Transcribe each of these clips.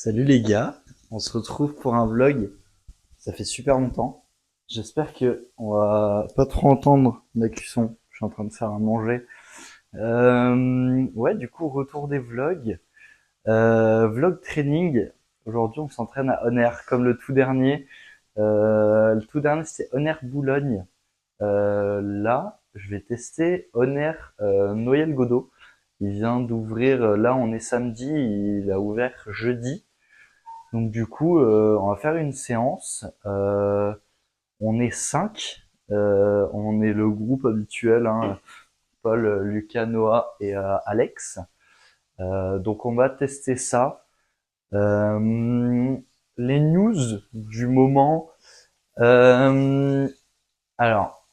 Salut les gars, on se retrouve pour un vlog. Ça fait super longtemps. J'espère que on va pas trop entendre la cuisson. Je suis en train de faire à manger. Ouais, du coup, retour des vlogs. Vlog training. Aujourd'hui, on s'entraîne à Honner, comme le tout dernier. Le tout dernier, c'était Honner Boulogne. Là, je vais tester Honner Noyelles-Godault. Il vient d'ouvrir. Là, on est samedi. Il a ouvert jeudi. Donc du coup, on va faire une séance. On est 5. On est le groupe habituel, hein, Paul, Lucas, Noah et Alex. Donc on va tester ça. Euh, les news du moment. Euh, alors,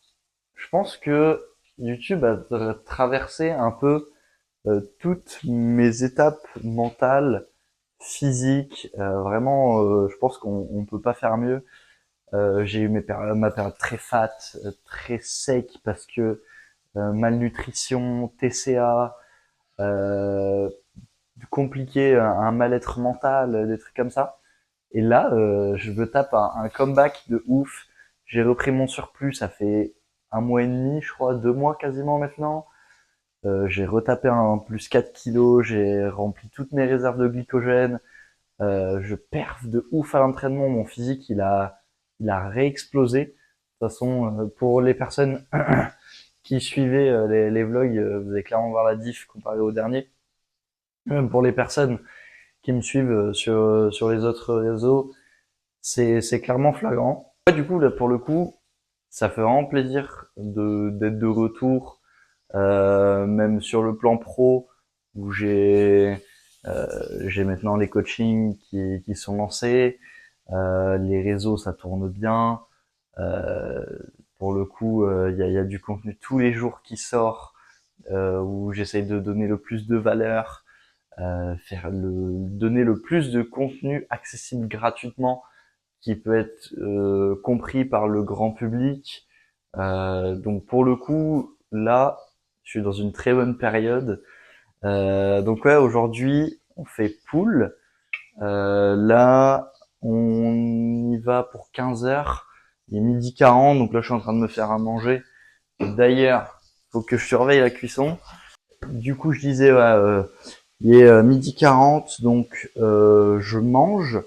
je pense que YouTube a traversé un peu toutes mes étapes mentales, physiques. Vraiment, je pense qu'on peut pas faire mieux. J'ai eu ma période très fat, très sec parce que malnutrition, TCA, euh, compliqué, un mal-être mental, des trucs comme ça. Et là, je me tape un comeback de ouf. J'ai repris mon surplus, ça fait un mois et demi, je crois, 2 mois quasiment maintenant. J'ai retapé un plus 4 kilos, j'ai rempli toutes mes réserves de glycogène. Je perf de ouf à l'entraînement, mon physique il a réexplosé. De toute façon, pour les personnes qui suivaient les vlogs, vous allez clairement voir la diff comparé au dernier. Même pour les personnes qui me suivent sur les autres réseaux, c'est clairement flagrant. Ouais, du coup, là, pour le coup, ça fait vraiment plaisir d'être de retour, même sur le plan pro, où j'ai maintenant les coachings qui sont lancés. Les réseaux, ça tourne bien. Euh, pour le coup, il y a du contenu tous les jours qui sort, où j'essaye de donner le plus de valeur, donner le plus de contenu accessible gratuitement, qui peut être compris par le grand public. Donc pour le coup, là, je suis dans une très bonne période. Donc ouais, aujourd'hui, on fait pool. Là, on y va pour 15 heures. Il est 12h40, donc là, je suis en train de me faire à manger. D'ailleurs, faut que je surveille la cuisson. Du coup, je disais, ouais, il est 12h40, donc je mange.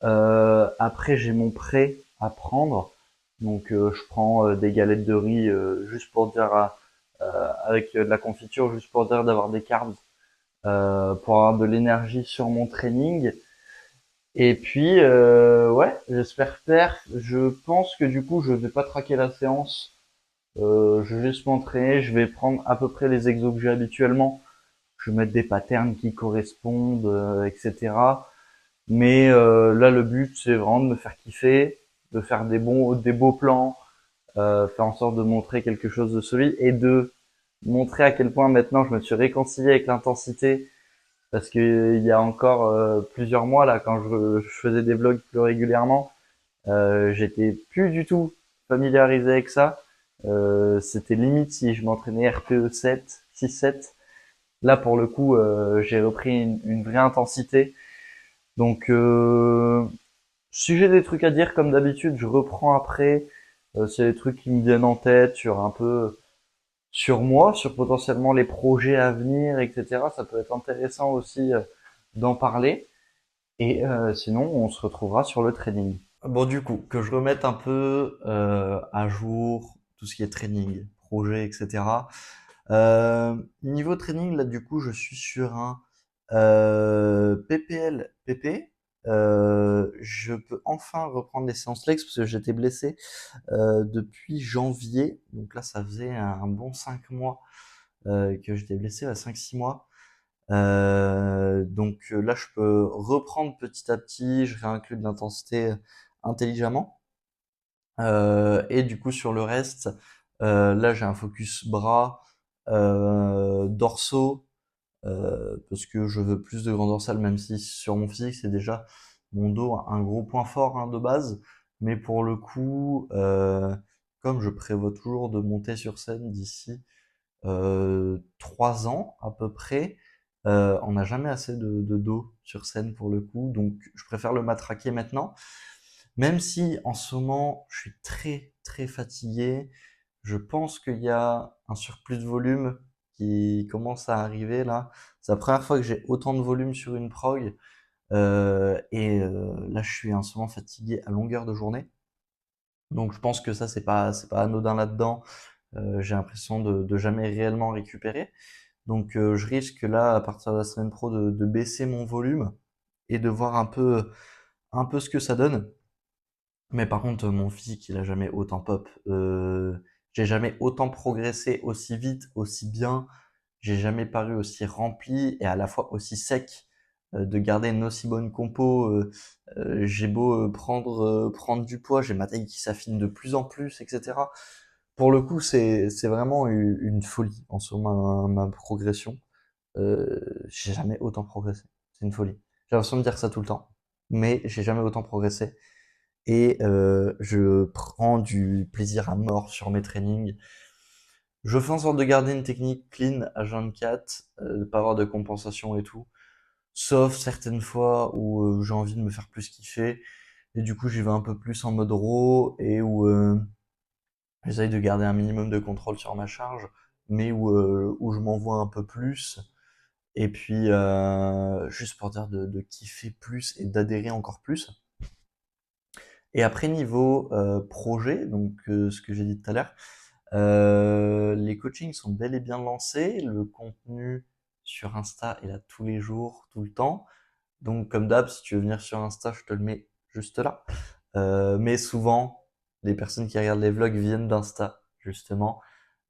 Après, j'ai mon prêt à prendre. Donc, je prends des galettes de riz juste pour dire, avec de la confiture, juste pour dire d'avoir des carbs, pour avoir de l'énergie sur mon training. Et puis, ouais, j'espère faire. Je pense que du coup, je vais pas traquer la séance. Je vais juste m'entraîner. Je vais prendre à peu près les exos que j'ai habituellement. Je vais mettre des patterns qui correspondent, etc. Mais là, le but, c'est vraiment de me faire kiffer, de faire des beaux plans, faire en sorte de montrer quelque chose de solide et de montrer à quel point maintenant je me suis réconcilié avec l'intensité. Parce que il y a encore plusieurs mois là, quand je faisais des vlogs plus régulièrement, j'étais plus du tout familiarisé avec ça. C'était limite si je m'entraînais RPE 7, 6-7. Là, pour le coup, j'ai repris une vraie intensité. Donc, si j'ai des trucs à dire, comme d'habitude, je reprends après. S'il y a des trucs qui me viennent en tête sur un peu sur moi, sur potentiellement les projets à venir, etc. Ça peut être intéressant aussi d'en parler. Et sinon, on se retrouvera sur le training. Bon, du coup, que je remette un peu à jour tout ce qui est training, projet, etc. Niveau training, là, du coup, je suis sur un PPL PP. Je peux enfin reprendre les séances legs parce que j'étais blessé depuis janvier. Donc là, ça faisait un bon 5 mois que j'étais blessé, à 5-6 mois. Donc là, je peux reprendre petit à petit, je réinclus de l'intensité intelligemment. Et du coup, sur le reste, là, j'ai un focus bras, dorsaux, parce que je veux plus de grand dorsal, même si sur mon physique, c'est déjà mon dos un gros point fort hein, de base. Mais pour le coup, comme je prévois toujours de monter sur scène d'ici 3 ans à peu près, On n'a jamais assez de dos sur scène pour le coup, donc je préfère le matraquer maintenant. Même si en ce moment je suis très très fatigué, je pense qu'il y a un surplus de volume qui commence à arriver là. C'est la première fois que j'ai autant de volume sur une prog. Là je suis en ce moment fatigué à longueur de journée. Donc je pense que ça c'est pas anodin là-dedans. J'ai l'impression de jamais réellement récupérer. Donc je risque là à partir de la semaine pro de baisser mon volume et de voir un peu ce que ça donne. Mais par contre mon physique il a jamais autant pop. J'ai jamais autant progressé aussi vite, aussi bien. J'ai jamais paru aussi rempli et à la fois aussi sec. De garder une aussi bonne compo, j'ai beau prendre du poids, j'ai ma taille qui s'affine de plus en plus, etc. Pour le coup, c'est vraiment une folie en ce moment ma progression. J'ai jamais autant progressé. C'est une folie. J'ai l'impression de dire ça tout le temps, mais j'ai jamais autant progressé. Et je prends du plaisir à mort sur mes trainings. Je fais en sorte de garder une technique clean à 24, de pas avoir de compensation et tout. Sauf certaines fois où j'ai envie de me faire plus kiffer. Et du coup, j'y vais un peu plus en mode raw et où j'essaye de garder un minimum de contrôle sur ma charge, mais où je m'envoie un peu plus. Et puis, juste pour dire de kiffer plus et d'adhérer encore plus. Et après, niveau projet, donc ce que j'ai dit tout à l'heure, les coachings sont bel et bien lancés. Le contenu sur Insta est là tous les jours, tout le temps. Donc, comme d'hab, si tu veux venir sur Insta, je te le mets juste là. Mais souvent, les personnes qui regardent les vlogs viennent d'Insta, justement.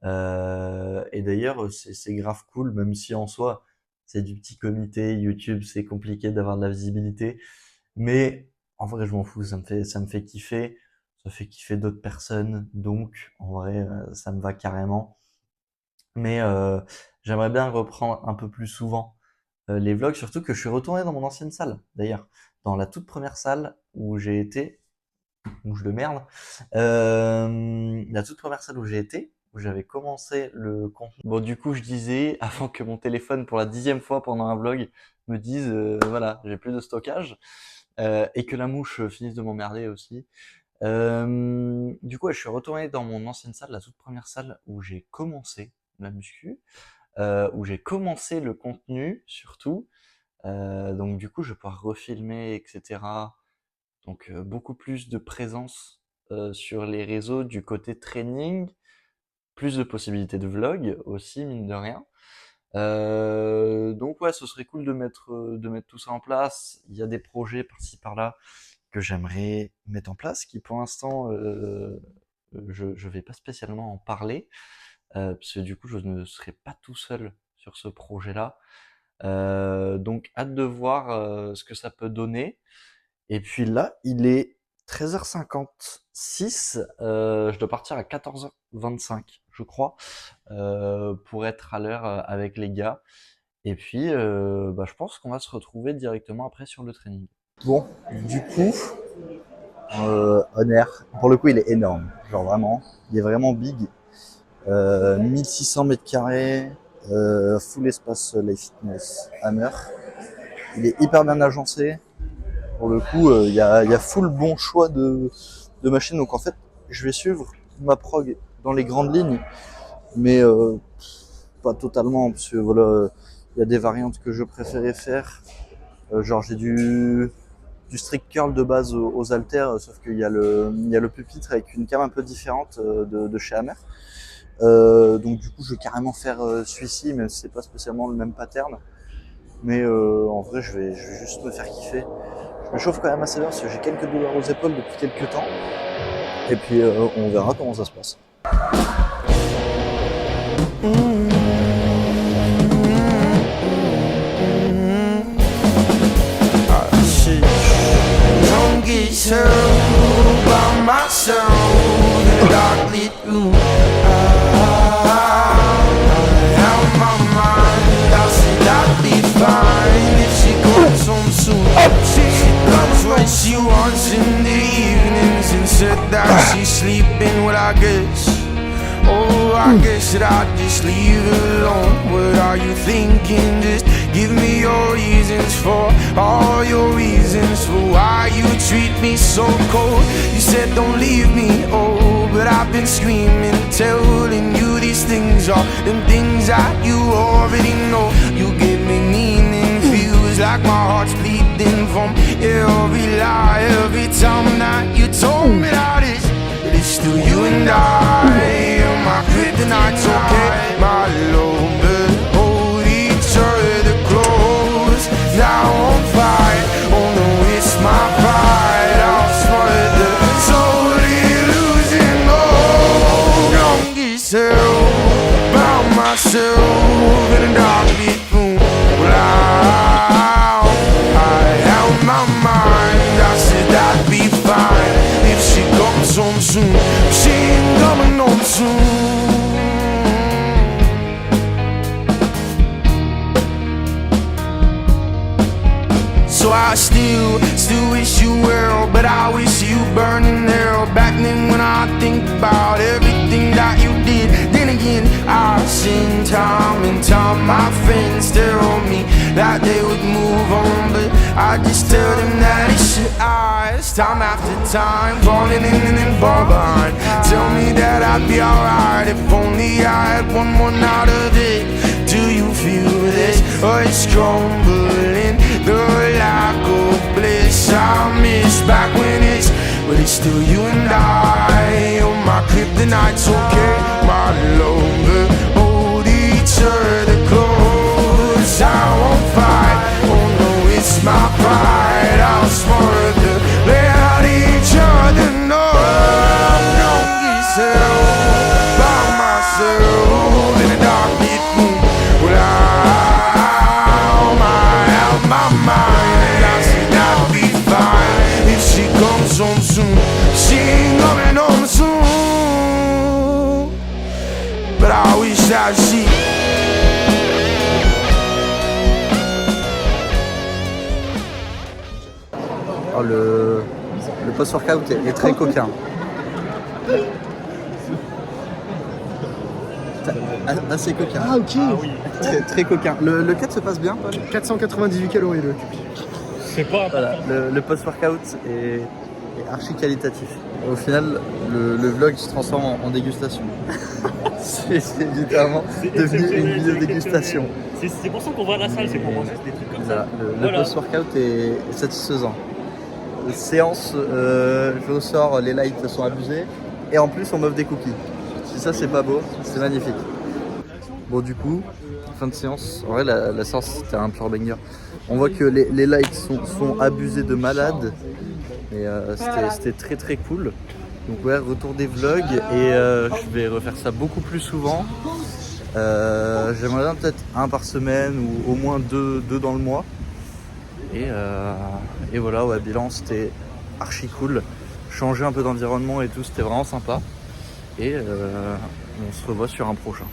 Et d'ailleurs, c'est grave cool, même si en soi, c'est du petit comité. YouTube, c'est compliqué d'avoir de la visibilité. Mais en vrai, je m'en fous, ça me fait kiffer. Ça fait kiffer d'autres personnes. Donc, en vrai, ça me va carrément. Mais j'aimerais bien reprendre un peu plus souvent les vlogs, surtout que je suis retourné dans mon ancienne salle, d'ailleurs, dans la toute première salle où j'ai été, où je le merde, la toute première salle où j'ai été, où j'avais commencé le contenu. Bon, du coup, je disais, avant que mon téléphone, pour la 10e fois pendant un vlog, me dise, voilà, j'ai plus de stockage, et que la mouche finisse de m'emmerder aussi. Du coup, ouais, je suis retourné dans mon ancienne salle, la toute première salle où j'ai commencé la muscu, où j'ai commencé le contenu surtout. Donc du coup, je vais pouvoir refilmer, etc. Donc beaucoup plus de présence sur les réseaux du côté training, plus de possibilités de vlog aussi, mine de rien. Donc ouais, ce serait cool de mettre tout ça en place. Il y a des projets par-ci par-là que j'aimerais mettre en place, qui pour l'instant je vais pas spécialement en parler, parce que du coup je ne serai pas tout seul sur ce projet-là. Donc hâte de voir ce que ça peut donner. Et puis là, il est 13h56, je dois partir à 14h25, je crois, pour être à l'heure avec les gars. Et puis, je pense qu'on va se retrouver directement après sur le training. Bon, du coup, Honor, pour le coup, il est énorme. Genre vraiment, il est vraiment big. 1600 mètres carrés, full espace Life Fitness Hammer. Il est hyper bien agencé. Pour le coup, il y a full bon choix de machines. Donc en fait, je vais suivre ma prog dans les grandes lignes, mais pas totalement, parce que voilà, il y a des variantes que je préférais faire. Genre j'ai du strict curl de base aux haltères, sauf qu'il y a le pupitre avec une cam un peu différente de chez Hammer. Donc du coup, je vais carrément faire celui-ci, même si c'est pas spécialement le même pattern. Mais en vrai, je vais juste me faire kiffer. Je me chauffe quand même assez bien parce que j'ai quelques douleurs aux épaules depuis quelques temps. Et puis on verra comment ça se passe. She wants in the evenings and said that she's sleeping, well I guess Oh, I guess that I'd just leave it alone. What are you thinking? Just give me your reasons for all your reasons for why you treat me so cold. You said don't leave me, oh, but I've been screaming, telling you these things are them things that you already know. You give me meaning, feels like my heart's bleeding from every lie, every time that you told me that it's still you and I. My kryptonite's okay, my love, but hold each other close. Now on fire, oh no, it's my pride. I'll smother the soul illusion. Oh, don't get settled by myself in a dark pit room. Well, I held my mind. I said I'd be fine if she comes home soon. She ain't coming home soon. So I still wish you well, but I wish you burn in hell. Back then when I think about everything that you did, then again I've seen time and time my friends tell me that they would move on, but I just tell them that it's your eyes. Time after time, falling in and then fall behind. Tell me that I'd be alright if only I had one more night of it. Do you feel this? Or it's crumbling, the lack of bliss I miss back when it's, but it's still you and I. Oh, my kryptonite's okay, my lover, hold each other close. I won't fight, oh no, it's my pride. I'll smother, let each other know. Don't get settled by myself in a dark pit room. Well, I'm my mind, and I said I'd be fine if she comes home soon. She ain't coming home soon, but I wish that she. Oh, le post-workout est très coquin. Assez coquin. Ah ok. Ah oui. Très coquin. Le 4 se passe bien, Paul? 498 calories le C'est pas Voilà, le post-workout est archi qualitatif. Au final, le vlog se transforme en dégustation. c'est littéralement devenu une vidéo dégustation. C'est pour ça qu'on va à la salle, c'est pour manger des trucs comme ça. Le post-workout est satisfaisant. Séance, je ressors, les lights sont abusés. Et en plus, on m'offre des cookies. Si ça, c'est pas beau, c'est magnifique. Bon, du coup, fin de séance. En vrai, la séance, c'était un pure banger. On voit que les lights sont abusés de malade. Et c'était très très cool. Donc ouais, retour des vlogs. Et je vais refaire ça beaucoup plus souvent. J'aimerais bien peut-être un par semaine ou au moins deux dans le mois. Et voilà, ouais, bilan, c'était archi cool. Changer un peu d'environnement et tout, c'était vraiment sympa. Et on se revoit sur un prochain.